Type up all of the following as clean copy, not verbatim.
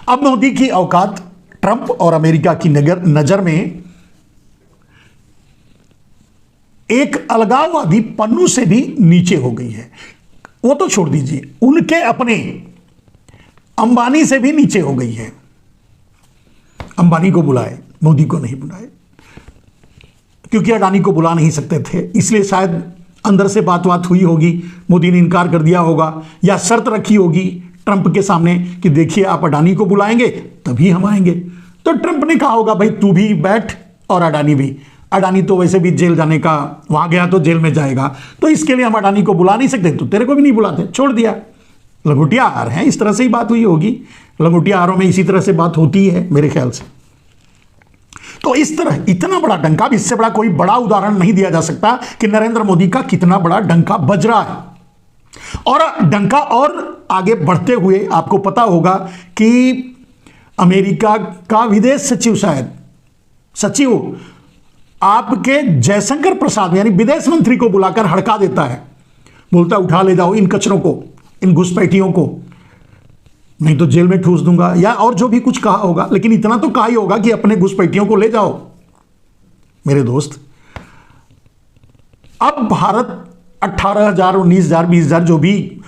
अब मोदी की औकात ट्रंप और अमेरिका की नजर में एक अलगाववादी पन्नू से भी नीचे हो गई है। वो तो छोड़ दीजिए, उनके अपने अंबानी से भी नीचे हो गई है। अंबानी को बुलाए, मोदी को नहीं बुलाए, क्योंकि अडानी को बुला नहीं सकते थे, इसलिए शायद अंदर से बात हुई होगी, मोदी ने इनकार कर दिया होगा या शर्त रखी होगी ट्रंप के सामने कि देखिए आप अडानी को बुलाएंगे तभी हम आएंगे। तो ट्रंप ने कहा होगा भाई तू भी बैठ और अडानी भी। अडानी तो वैसे भी जेल जाने का, वहां गया तो जेल में जाएगा, तो इसके लिए हम अडानी को बुला नहीं सकते, तो तेरे को भी नहीं बुलाते, छोड़ दिया। लंगोटिया आहार है, इस तरह से ही बात हुई होगी। लंगोटिया आहारों में इसी तरह से बात होती है मेरे ख्याल से। तो इस तरह इतना बड़ा डंका, अब इससे बड़ा कोई बड़ा उदाहरण नहीं दिया जा सकता कि नरेंद्र मोदी का कितना बड़ा डंका बज रहा है। और डंका और आगे बढ़ते हुए आपको पता होगा कि अमेरिका का विदेश सचिव, शायद सचिव, आपके जयशंकर प्रसाद यानी विदेश मंत्री को बुलाकर हड़का देता है, बोलता उठा ले जाओ इन कचरों को, इन घुसपैठियों को, नहीं तो जेल में ठूस दूंगा, या और जो भी कुछ कहा होगा। लेकिन इतना तो कहा ही होगा कि अपने घुसपैठियों को ले जाओ। मेरे दोस्त, अब भारत 18,000, 19,000, 20,000 जो भी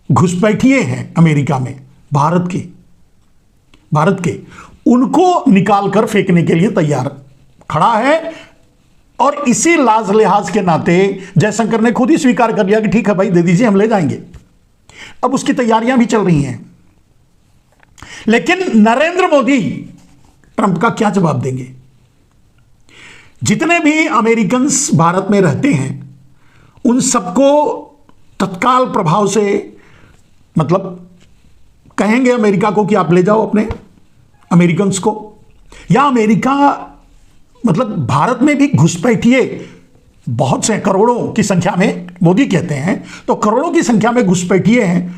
घुसपैठिए हैं अमेरिका में भारत के, उनको निकाल कर फेंकने के लिए तैयार खड़ा है। और इसी लाज लिहाज के नाते जयशंकर ने खुद ही स्वीकार कर लिया कि ठीक है भाई, दे दीजिए, हम ले जाएंगे। अब उसकी तैयारियां भी चल रही हैं। लेकिन नरेंद्र मोदी ट्रंप का क्या जवाब देंगे? जितने भी अमेरिकन भारत में रहते हैं उन सबको तत्काल प्रभाव से, मतलब कहेंगे अमेरिका को कि आप ले जाओ अपने अमेरिकन को, या अमेरिका, मतलब भारत में भी घुसपैठिए बहुत से, करोड़ों की संख्या में मोदी कहते हैं, तो करोड़ों की संख्या में घुसपैठिए हैं।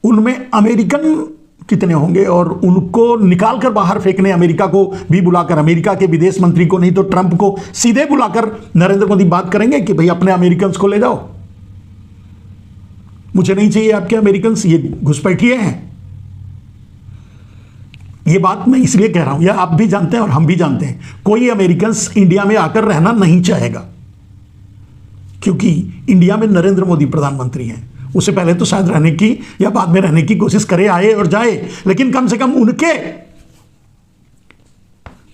उनमें अमेरिकन कितने होंगे? और उनको निकाल कर बाहर फेंकने, अमेरिका को भी बुलाकर, अमेरिका के विदेश मंत्री को नहीं तो ट्रंप को सीधे बुलाकर नरेंद्र मोदी बात करेंगे कि भाई अपने अमेरिकन को ले जाओ, मुझे नहीं चाहिए आपके अमेरिकन, ये घुसपैठिए हैं। ये बात मैं इसलिए कह रहा हूं, यह आप भी जानते हैं और हम भी जानते हैं, कोई अमेरिकन इंडिया में आकर रहना नहीं चाहेगा, क्योंकि इंडिया में नरेंद्र मोदी प्रधानमंत्री हैं। उससे पहले तो शायद रहने की या बाद में रहने की कोशिश करे, आए और जाए, लेकिन कम से कम उनके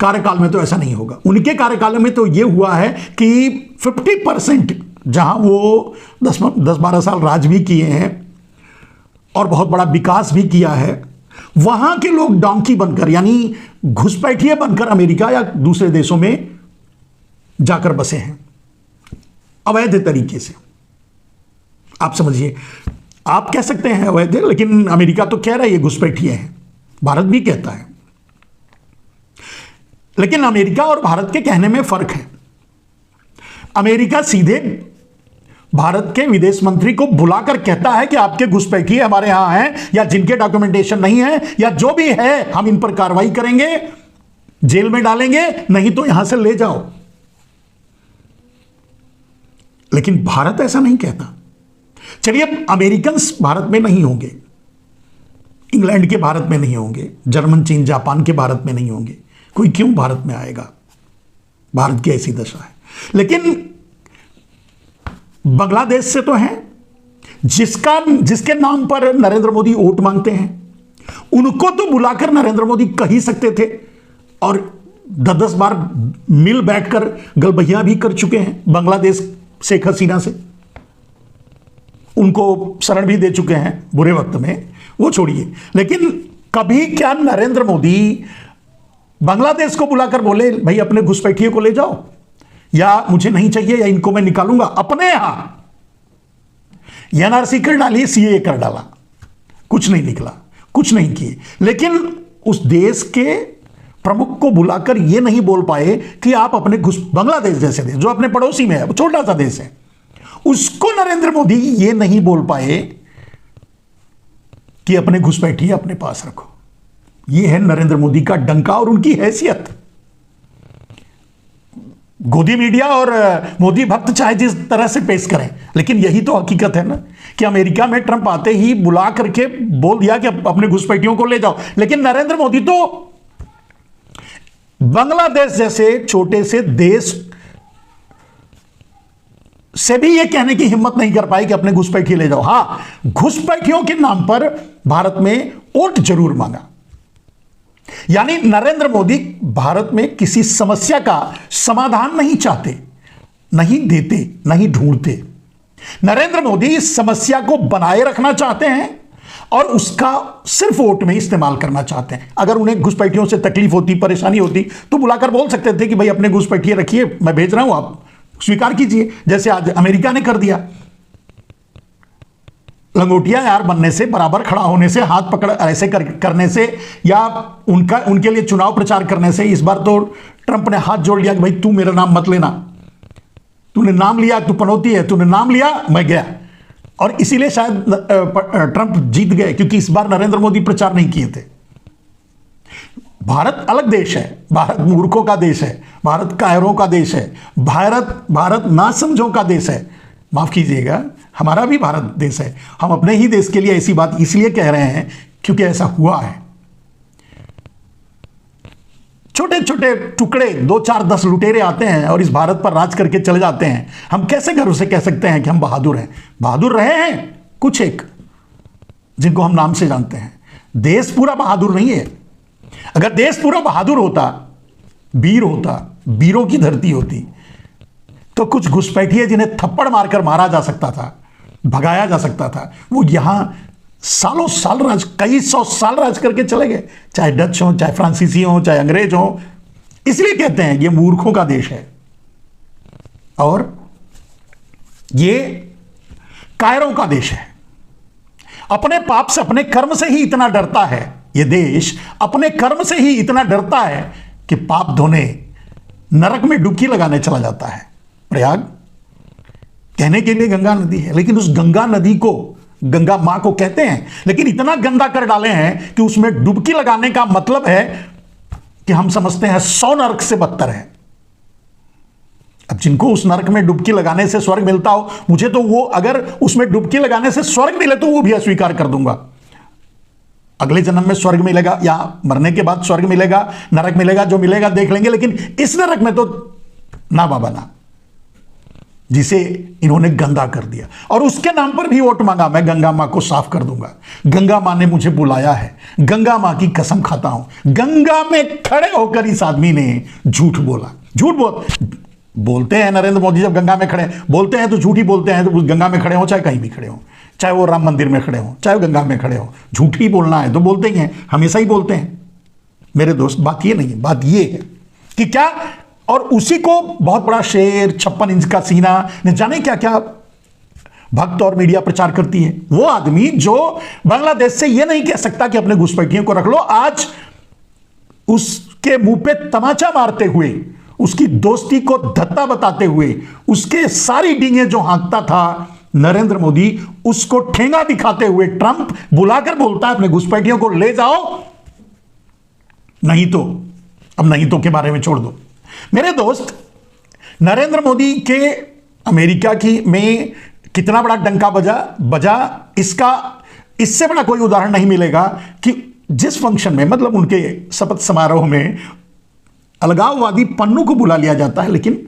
कार्यकाल में तो ऐसा नहीं होगा। उनके कार्यकाल में तो यह हुआ है कि 50%, जहां वो 10-12 साल राज भी किए हैं और बहुत बड़ा विकास भी किया है, वहां के लोग डोंकी बनकर, यानी घुसपैठिए बनकर अमेरिका या दूसरे देशों में जाकर बसे हैं अवैध तरीके से। आप समझिए, आप कह सकते हैं अवैध, लेकिन अमेरिका तो कह रहा है ये घुसपैठिए हैं, भारत भी कहता है। लेकिन अमेरिका और भारत के कहने में फर्क है। अमेरिका सीधे भारत के विदेश मंत्री को बुलाकर कहता है कि आपके घुसपैठिए हमारे यहां हैं, या जिनके डॉक्यूमेंटेशन नहीं है या जो भी है, हम इन पर कार्रवाई करेंगे, जेल में डालेंगे, नहीं तो यहां से ले जाओ। लेकिन भारत ऐसा नहीं कहता। चलिए, अब अमेरिकन भारत में नहीं होंगे, इंग्लैंड के भारत में नहीं होंगे, जर्मन, चीन, जापान के भारत में नहीं होंगे, कोई क्यों भारत में आएगा? भारत की ऐसी दशा है। लेकिन बांग्लादेश से तो हैं, जिसके नाम पर नरेंद्र मोदी वोट मांगते हैं, उनको तो बुलाकर नरेंद्र मोदी कह ही सकते थे, और 10-10 बार मिल बैठकर गलबहियां भी कर चुके हैं बांग्लादेश शेख हसीना से, उनको शरण भी दे चुके हैं बुरे वक्त में, वो छोड़िए। लेकिन कभी क्या नरेंद्र मोदी बांग्लादेश को बुलाकर बोले भाई अपने घुसपैठिए को ले जाओ, या मुझे नहीं चाहिए, या इनको मैं निकालूंगा? अपने यहां एनआरसी कर डाली, सीए कर डाला, कुछ नहीं निकला, कुछ नहीं किए। लेकिन उस देश के प्रमुख को बुलाकर यह नहीं बोल पाए कि आप अपने बांग्लादेश जैसे देश, जो अपने पड़ोसी में है, वो छोटा सा देश है, उसको नरेंद्र मोदी ये नहीं बोल पाए कि अपने घुसपैठिए अपने पास रखो। यह है नरेंद्र मोदी का डंका और उनकी हैसियत। गोदी मीडिया और मोदी भक्त चाहे जिस तरह से पेश करें, लेकिन यही तो हकीकत है ना कि अमेरिका में ट्रंप आते ही बुला करके बोल दिया कि अपने घुसपैठियों को ले जाओ। लेकिन नरेंद्र मोदी तो बांग्लादेश जैसे छोटे से देश से भी यह कहने की हिम्मत नहीं कर पाई कि अपने घुसपैठी ले जाओ। हां, घुसपैठियों के नाम पर भारत में वोट जरूर मांगा। यानी नरेंद्र मोदी भारत में किसी समस्या का समाधान नहीं चाहते, नहीं देते, नहीं ढूंढते। नरेंद्र मोदी इस समस्या को बनाए रखना चाहते हैं और उसका सिर्फ वोट में इस्तेमाल करना चाहते हैं। अगर उन्हें घुसपैठियों से तकलीफ होती, परेशानी होती, तो बुलाकर बोल सकते थे कि भाई अपने घुसपैठिए रखिए, मैं भेज रहा हूं, आप स्वीकार कीजिए, जैसे आज अमेरिका ने कर दिया। लंगोटिया यार बनने से, बराबर खड़ा होने से, हाथ पकड़ ऐसे करने से, या उनके लिए चुनाव प्रचार करने से, इस बार तो ट्रंप ने हाथ जोड़ लिया कि भाई तू मेरा नाम मत लेना, तूने नाम लिया, तू पनौती है, तूने नाम लिया, मैं गया। और इसीलिए शायद ट्रंप जीत गए, क्योंकि इस बार नरेंद्र मोदी प्रचार नहीं किए थे। भारत अलग देश है, भारत मूर्खों का देश है, भारत कायरों का देश है, भारत नासमझों का देश है। माफ कीजिएगा, हमारा भी भारत देश है। हम अपने ही देश के लिए ऐसी बात इसलिए कह रहे हैं क्योंकि ऐसा हुआ है। छोटे छोटे टुकड़े 2, 4, 10 लुटेरे आते हैं और इस भारत पर राज करके चले जाते हैं। हम कैसे गर्व से कह सकते हैं कि हम बहादुर हैं? बहादुर रहे हैं कुछ एक, जिनको हम नाम से जानते हैं। देश पूरा बहादुर नहीं है। अगर देश पूरा बहादुर होता, वीर होता, वीरों की धरती होती, तो कुछ घुसपैठिए जिन्हें थप्पड़ मारकर मारा जा सकता था, भगाया जा सकता था, वो यहां सालों साल राज, कई 100 साल राज करके चले गए। चाहे डच हो, चाहे फ्रांसीसी हो, चाहे अंग्रेज हो। इसलिए कहते हैं ये मूर्खों का देश है और ये कायरों का देश है। अपने पाप से, अपने कर्म से ही इतना डरता है ये देश, अपने कर्म से ही इतना डरता है कि पाप धोने नरक में डुबकी लगाने चला जाता है। प्रयाग कहने के लिए गंगा नदी है, लेकिन उस गंगा नदी को गंगा मां को कहते हैं, लेकिन इतना गंदा कर डाले हैं कि उसमें डुबकी लगाने का मतलब है कि हम समझते हैं 100 नरक से बदतर है। अब जिनको उस नरक में डुबकी लगाने से स्वर्ग मिलता हो, मुझे तो वो, अगर उसमें डुबकी लगाने से स्वर्ग मिले तो वो भी अस्वीकार कर दूंगा। अगले जन्म में स्वर्ग मिलेगा या मरने के बाद स्वर्ग मिलेगा, नरक मिलेगा, जो मिलेगा देख लेंगे, लेकिन इस नरक में तो ना बाबा ना, जिसे इन्होंने गंदा कर दिया। और उसके नाम पर भी वोट मांगा। मैं गंगा मां को साफ कर दूंगा। गंगा मां ने मुझे बुलाया है, गंगा मां की कसम खाता हूं। गंगा में खड़े होकर इस आदमी ने झूठ बोला। बोलते हैं नरेंद्र मोदी जब गंगा में खड़े बोलते हैं तो झूठ ही बोलते हैं। तो गंगा में खड़े हो, चाहे कहीं भी खड़े हो, चाहे वो राम मंदिर में खड़े हो, चाहे वो गंगा में खड़े हो, झूठ ही बोलना है तो बोलते ही हैं, हमेशा ही बोलते हैं मेरे दोस्त। बात ये नहीं है, बात ये है कि क्या, और उसी को बहुत बड़ा शेर, 56 इंच का सीना, न जाने क्या क्या भक्त और मीडिया प्रचार करती है। वो आदमी जो बांग्लादेश से ये नहीं कह सकता कि अपने घुसपैठियों को रख लो, आज उसके मुंह पे तमाचा मारते हुए, उसकी दोस्ती को धत्ता बताते हुए, उसके सारी डींगे जो हाँकता था नरेंद्र मोदी, उसको ठेंगा दिखाते हुए ट्रंप बुलाकर बोलता है अपने घुसपैठियों को ले जाओ, नहीं तो, अब नहीं तो के बारे में छोड़ दो। मेरे दोस्त, नरेंद्र मोदी के अमेरिका की में कितना बड़ा डंका बजा इसका, इससे बड़ा कोई उदाहरण नहीं मिलेगा कि जिस फंक्शन में, मतलब उनके शपथ समारोह में अलगाववादी पन्नू को बुला लिया जाता है, लेकिन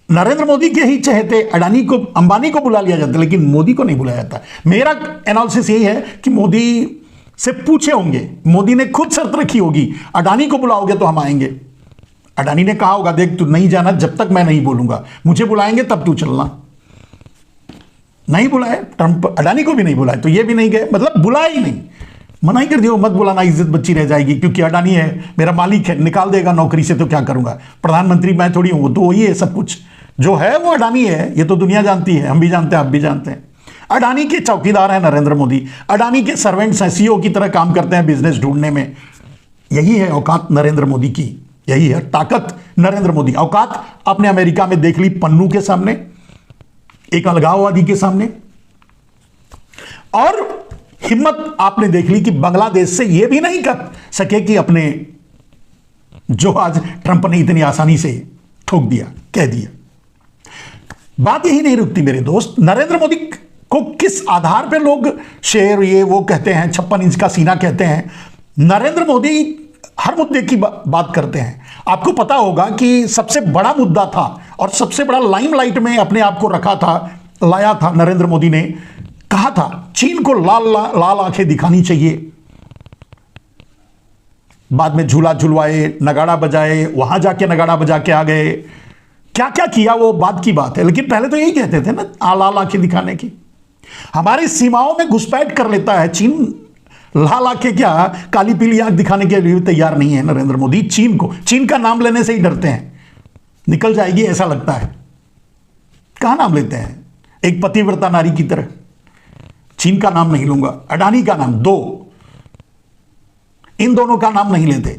नरेंद्र मोदी के ही चहेते अडानी को, अंबानी को बुला लिया जाता है, लेकिन मोदी को नहीं बुलाया जाता। मेरा एनालिसिस यही है कि मोदी से पूछे होंगे, मोदी ने खुद शर्त रखी होगी, अडानी को बुलाओगे तो हम आएंगे। अडानी ने कहा होगा, देख तू नहीं जाना जब तक मैं नहीं बोलूंगा, मुझे बुलाएंगे तब तू चलना। नहीं बुलाए ट्रंप, अडानी को भी नहीं बुलाए, तो ये भी नहीं गए, मतलब बुलाए ही नहीं, मना ही कर दिया, मत बुलाना, इज्जत बची रह जाएगी, क्योंकि अडानी है, मेरा मालिक है, निकाल देगा नौकरी से तो क्या करूंगा, प्रधानमंत्री मैं थोड़ी हूं, तो वही है, सब कुछ जो है वो अडानी है। ये तो दुनिया जानती है, हम भी जानते हैं, आप भी जानते हैं। अडानी के चौकीदार हैं नरेंद्र मोदी, अडानी के सर्वेंट्स हैं, सीईओ की तरह काम करते हैं बिजनेस ढूंढने में। यही है औकात नरेंद्र मोदी की, यही है ताकत नरेंद्र मोदी। औकात आपने अमेरिका में देख ली पन्नू के सामने, एक अलगाववादी के सामने, और हिम्मत आपने देख ली कि बांग्लादेश से यह भी नहीं कर सके कि अपने, जो आज ट्रंप ने इतनी आसानी से ठोक दिया, कह दिया। बात यही नहीं रुकती मेरे दोस्त। नरेंद्र मोदी को किस आधार पे लोग शेर ये वो कहते हैं, 56 इंच का सीना कहते हैं। नरेंद्र मोदी हर मुद्दे की बात करते हैं। आपको पता होगा कि सबसे बड़ा मुद्दा था और सबसे बड़ा लाइमलाइट में अपने आप को रखा था, लाया था नरेंद्र मोदी ने। कहा था चीन को लाल आंखें दिखानी चाहिए। बाद में झूला झुलवाए, नगाड़ा बजाए, वहां जाके नगाड़ा बजा के आ गए। क्या क्या किया वो बाद की बात है, लेकिन पहले तो यही कहते थे ना लाल आंखें दिखाने की। हमारी सीमाओं में घुसपैठ कर लेता है चीन। लाल आंखें क्या, काली पीली आंख दिखाने के लिए तैयार नहीं है नरेंद्र मोदी। चीन का नाम लेने से ही डरते हैं, निकल जाएगी ऐसा लगता है। कहां नाम लेते हैं, एक पतिव्रता नारी की तरह। चीन का नाम नहीं लूंगा, अडानी का नाम, इन दोनों का नाम नहीं लेते,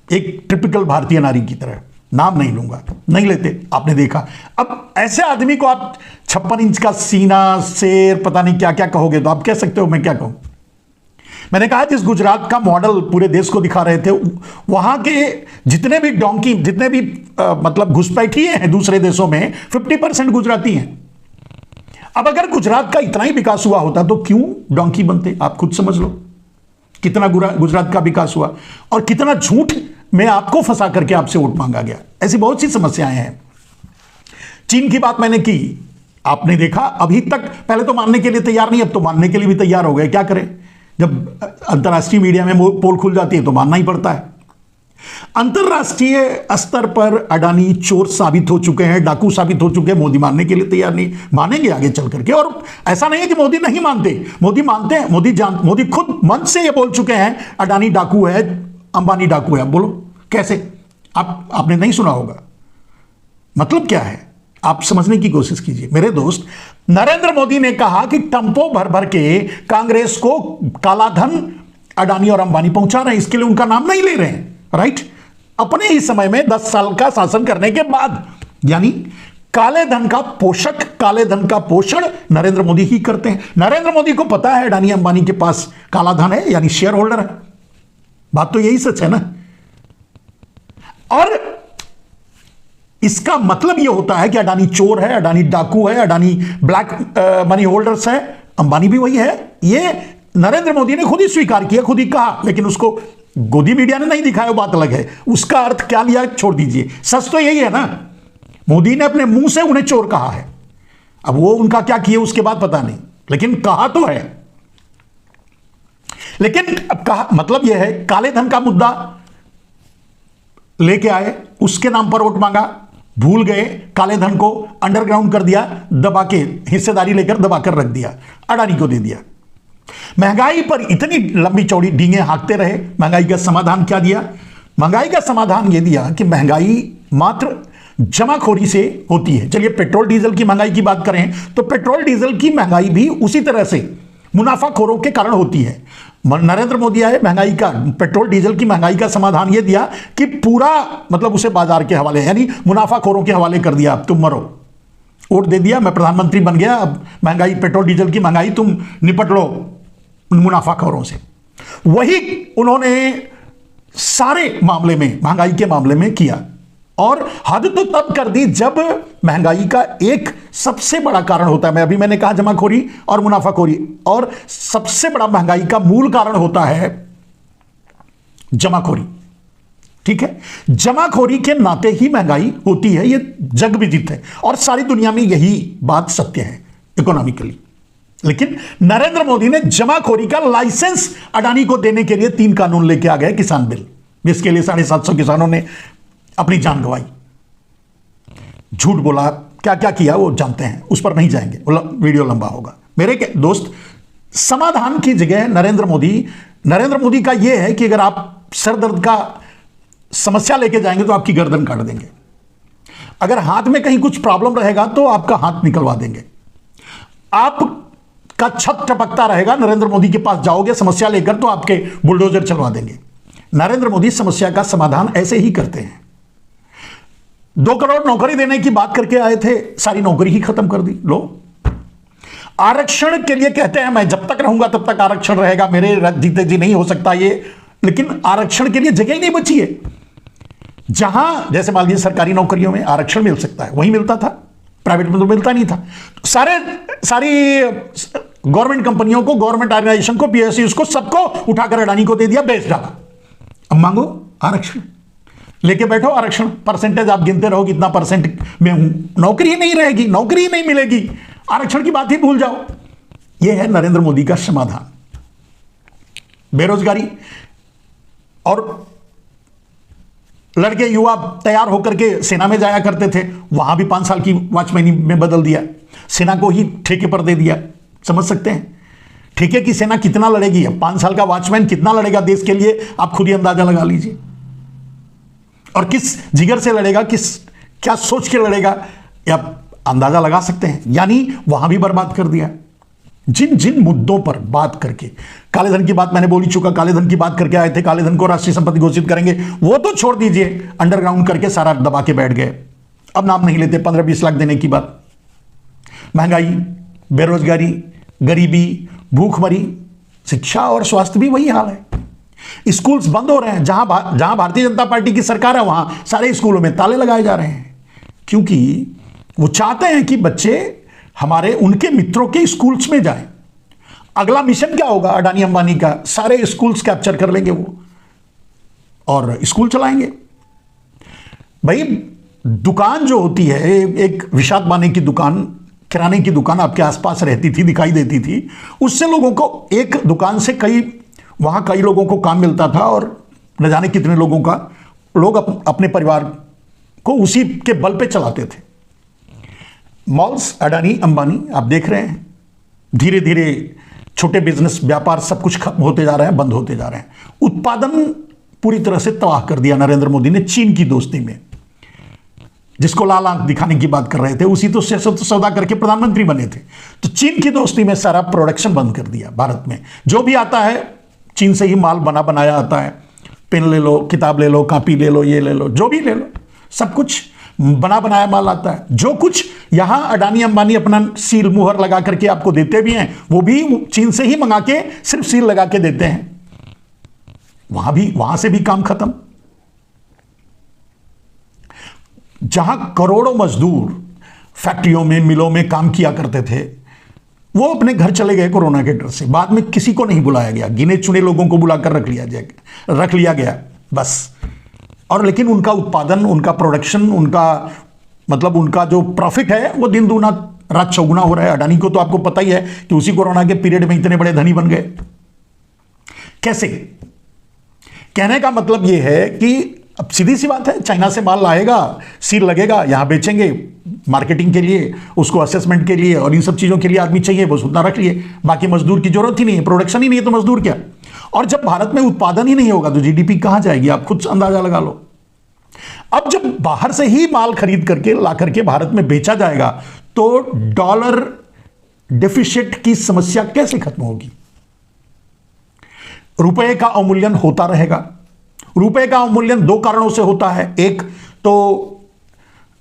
एक टिपिकल भारतीय नारी की तरह। नाम नहीं लूंगा, नहीं लेते, आपने देखा। अब ऐसे आदमी को आप 56 इंच का सीना, शेर, पता नहीं क्या क्या कहोगे तो आप कह सकते हो मैं क्या कहूं। मैंने कहा जिस गुजरात का मॉडल पूरे देश को दिखा रहे थे, वहां के जितने भी डोंकी, जितने भी मतलब घुसपैठिए हैं दूसरे देशों में, 50% गुजराती हैं। अब अगर गुजरात का इतना ही विकास हुआ होता तो क्यों डोंकी बनते, आप खुद समझ लो। कितना गुजरात का विकास हुआ और कितना झूठ में आपको फंसा करके आपसे वोट मांगा गया। ऐसी बहुत सी समस्याएं हैं। चीन की बात मैंने की, आपने देखा अभी तक पहले तो मानने के लिए तैयार नहीं, अब तो मानने के लिए भी तैयार हो गए। क्या करें, जब अंतर्राष्ट्रीय मीडिया में पोल खुल जाती है तो मानना ही पड़ता है। अंतर्राष्ट्रीय स्तर पर अडानी चोर साबित हो चुके हैं, डाकू साबित हो चुके हैं। मोदी मानने के लिए तैयार नहीं, मानेंगे आगे चल करके। और ऐसा नहीं है कि मोदी नहीं मानते, मोदी मानते हैं। मोदी खुद मन से ये बोल चुके हैं अडानी डाकू है, अंबानी डाकू है। अब बोलो कैसे, आपने नहीं सुना होगा। मतलब क्या है, आप समझने की कोशिश कीजिए मेरे दोस्त। नरेंद्र मोदी ने कहा कि टंपो भर भर के कांग्रेस को काला धन अडानी और अंबानी पहुंचा रहे हैं, इसके लिए उनका नाम नहीं ले रहे हैं। राइट, अपने ही समय में 10 साल का शासन करने के बाद, यानी काले धन का पोषक, काले धन का पोषण नरेंद्र मोदी ही करते हैं। नरेंद्र मोदी को पता है अडानी अंबानी के पास काला धन है, यानी शेयर होल्डर है। बात तो यही सच है ना। और इसका मतलब यह होता है कि अडानी चोर है, अडानी डाकू है, अडानी ब्लैक मनी होल्डर्स है, अंबानी भी वही है। यह नरेंद्र मोदी ने खुद ही स्वीकार किया, खुद ही कहा, लेकिन उसको गोदी मीडिया ने नहीं दिखाया, बात अलग है। उसका अर्थ क्या लिया छोड़ दीजिए, सच तो यही है ना। मोदी ने अपने मुंह से उन्हें चोर कहा है। अब वो उनका क्या किए उसके बाद पता नहीं, लेकिन कहा तो है। लेकिन अब कहा मतलब यह है, काले धन का मुद्दा लेके आए, उसके नाम पर वोट मांगा, भूल गए, काले धन को अंडरग्राउंड कर दिया, दबा के हिस्सेदारी लेकर दबाकर रख दिया, अडानी को दे दिया। महंगाई पर इतनी लंबी चौड़ी डींगे हाँकते रहे। महंगाई का समाधान क्या दिया? महंगाई का समाधान यह दिया कि महंगाई मात्र जमाखोरी से होती है। चलिए पेट्रोल डीजल की महंगाई की बात करें तो पेट्रोल डीजल की महंगाई भी उसी तरह से मुनाफाखोरों के कारण होती है। नरेंद्र मोदी आए, महंगाई का, पेट्रोल डीजल की महंगाई का समाधान यह दिया कि पूरा मतलब उसे बाजार के हवाले, यानी मुनाफाखोरों के हवाले कर दिया। अब तुम मरो, वोट दे दिया, मैं प्रधानमंत्री बन गया, अब महंगाई, पेट्रोल डीजल की महंगाई तुम निपट लो मुनाफाखोरों से। वही उन्होंने सारे मामले में, महंगाई के मामले में किया। और हद तो तब कर दी जब महंगाई का एक सबसे बड़ा कारण होता है, मैंने कहा जमाखोरी और मुनाफाखोरी, और सबसे बड़ा महंगाई का मूल कारण होता है जमाखोरी। ठीक है, जमाखोरी के नाते ही महंगाई होती है, यह जग विदित है और सारी दुनिया में यही बात सत्य है इकोनॉमिकली। लेकिन नरेंद्र मोदी ने जमाखोरी का लाइसेंस अडानी को देने के लिए 3 कानून लेके आ गए, किसान बिल, जिसके लिए 750 किसानों ने अपनी जान गंवाई। झूठ बोला, क्या क्या किया वो जानते हैं, उस पर नहीं जाएंगे, वीडियो लंबा होगा। मेरे दोस्त, समाधान की जगह नरेंद्र मोदी का यह है कि अगर आप सर दर्द का समस्या लेके जाएंगे तो आपकी गर्दन काट देंगे। अगर हाथ में कहीं कुछ प्रॉब्लम रहेगा तो आपका हाथ निकलवा देंगे। आपका छत टपकता रहेगा, नरेंद्र मोदी के पास जाओगे समस्या लेकर तो आपके बुलडोजर चलवा देंगे। नरेंद्र मोदी समस्या का समाधान ऐसे ही करते हैं। 2 करोड़ नौकरी देने की बात करके आए थे, सारी नौकरी ही खत्म कर दी। लो, आरक्षण के लिए कहते हैं मैं जब तक रहूंगा तब तक आरक्षण रहेगा, मेरे जीते जी नहीं हो सकता ये, लेकिन आरक्षण के लिए जगह ही नहीं बची है। जहां जैसे मान लीजिए सरकारी नौकरियों में आरक्षण मिल सकता है, वहीं मिलता था, प्राइवेट में तो मिलता नहीं था। तो सारी गवर्नमेंट कंपनियों को, गवर्नमेंट ऑर्गेनाइजेशन को, पीएसयू को, सबको उठाकर अडानी को दे दिया, बेच डाला। अब मांगो आरक्षण, लेके बैठो आरक्षण, परसेंटेज आप गिनते रहो कितना परसेंट में हूं, नौकरी ही नहीं रहेगी, नौकरी ही नहीं मिलेगी, आरक्षण की बात ही भूल जाओ। यह है नरेंद्र मोदी का समाधान। बेरोजगारी और लड़के युवा तैयार होकर के सेना में जाया करते थे, वहां भी 5 साल की वॉचमैनी में बदल दिया, सेना को ही ठेके पर दे दिया। समझ सकते हैं ठेके की सेना कितना लड़ेगी? 5 साल का वॉचमैन कितना लड़ेगा देश के लिए, आप खुद ही अंदाजा लगा लीजिए। और किस जिगर से लड़ेगा, क्या सोच के लड़ेगा, या अंदाजा लगा सकते हैं। यानी वहां भी बर्बाद कर दिया। जिन जिन मुद्दों पर बात करके, काले धन की बात मैंने बोल ही चुका, काले धन की बात करके आए थे, काले धन को राष्ट्रीय संपत्ति घोषित करेंगे, वो तो छोड़ दीजिए, अंडरग्राउंड करके सारा दबा के बैठ गए। अब नाम नहीं लेते, 15-20 लाख देने की बात। महंगाई, बेरोजगारी, गरीबी, भूखमरी, शिक्षा और स्वास्थ्य भी वही हाल है। स्कूल्स बंद हो रहे हैं, जहां भारतीय जनता पार्टी की सरकार है वहां सारे स्कूलों में ताले लगाए जा रहे हैं, क्योंकि वो चाहते हैं कि बच्चे हमारे उनके मित्रों के स्कूल्स में जाएं। अगला मिशन क्या होगा अडानी अंबानी का? सारे स्कूल्स कैप्चर कर लेंगे वो और स्कूल चलाएंगे। भाई दुकान जो होती है, एक विषाद माने की दुकान, किराने की दुकान आपके आसपास रहती थी, दिखाई देती थी, उससे लोगों को, एक दुकान से वहां कई लोगों को काम मिलता था और न जाने कितने लोगों का लोग अपने परिवार को उसी के बल पे चलाते थे। मॉल्स, अडानी अंबानी, आप देख रहे हैं धीरे धीरे छोटे बिजनेस, व्यापार सब कुछ खत्म होते जा रहे हैं, बंद होते जा रहे हैं। उत्पादन पूरी तरह से तबाह कर दिया नरेंद्र मोदी ने चीन की दोस्ती में, जिसको लाल आंख दिखाने की बात कर रहे थे, उसी तो से सौदा करके प्रधानमंत्री बने थे। तो चीन की दोस्ती में सारा प्रोडक्शन बंद कर दिया। भारत में जो भी आता है चीन से ही माल बनाया आता है। पेन ले लो, किताब ले लो, कॉपी ले लो, ये ले लो, जो भी ले लो, सब कुछ बनाया माल आता है। जो कुछ यहां अडानी अंबानी अपना सील मुहर लगा करके आपको देते भी हैं, वो भी चीन से ही मंगा के सिर्फ सील लगा के देते हैं। वहां से भी काम खत्म। जहां करोड़ों मजदूर फैक्ट्रियों में, मिलों में काम किया करते थे, वो अपने घर चले गए कोरोना के डर से। बाद में किसी को नहीं बुलाया गया, गिने चुने लोगों को बुलाकर रख लिया गया बस। और लेकिन उनका उत्पादन, उनका प्रोडक्शन, उनका जो प्रॉफिट है वो दिन दूना रात चौगुना हो रहा है। अडानी को तो आपको पता ही है कि उसी कोरोना के पीरियड में इतने बड़े धनी बन गए कैसे। कहने का मतलब यह है कि अब सीधी सी बात है, चाइना से माल लाएगा, सील लगेगा, यहां बेचेंगे, मार्केटिंग के लिए, उसको असेसमेंट के लिए और इन सब चीजों के लिए आदमी चाहिए, बस उतना रख लिए, बाकी मजदूर की जरूरत ही नहीं है। प्रोडक्शन ही नहीं है तो मजदूर क्या। और जब भारत में उत्पादन ही नहीं होगा तो जीडीपी कहां जाएगी, आप खुद अंदाजा लगा लो। अब जब बाहर से ही माल खरीद करके ला करके भारत में बेचा जाएगा तो डॉलर डेफिसिट की समस्या कैसे खत्म होगी? रुपए का अवमूल्यन होता रहेगा। रुपए का अवमूल्यन 2 कारणों से होता है। एक तो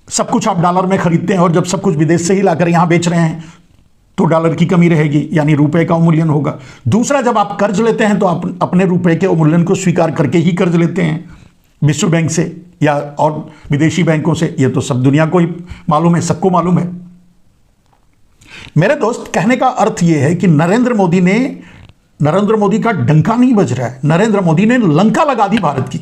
सब कुछ आप डॉलर में खरीदते हैं और जब सब कुछ विदेश से ही लाकर यहां बेच रहे हैं तो डॉलर की कमी रहेगी, यानी रुपए का अवमूल्यन होगा। दूसरा, जब आप कर्ज लेते हैं तो आप अपने रुपए के अवमूल्यन को स्वीकार करके ही कर्ज लेते हैं, विश्व बैंक से या और विदेशी बैंकों से। यह तो सब दुनिया को ही मालूम है, सबको मालूम है। मेरे दोस्त, कहने का अर्थ यह है कि नरेंद्र मोदी का डंका नहीं बज रहा है, नरेंद्र मोदी ने लंका लगा दी भारत की।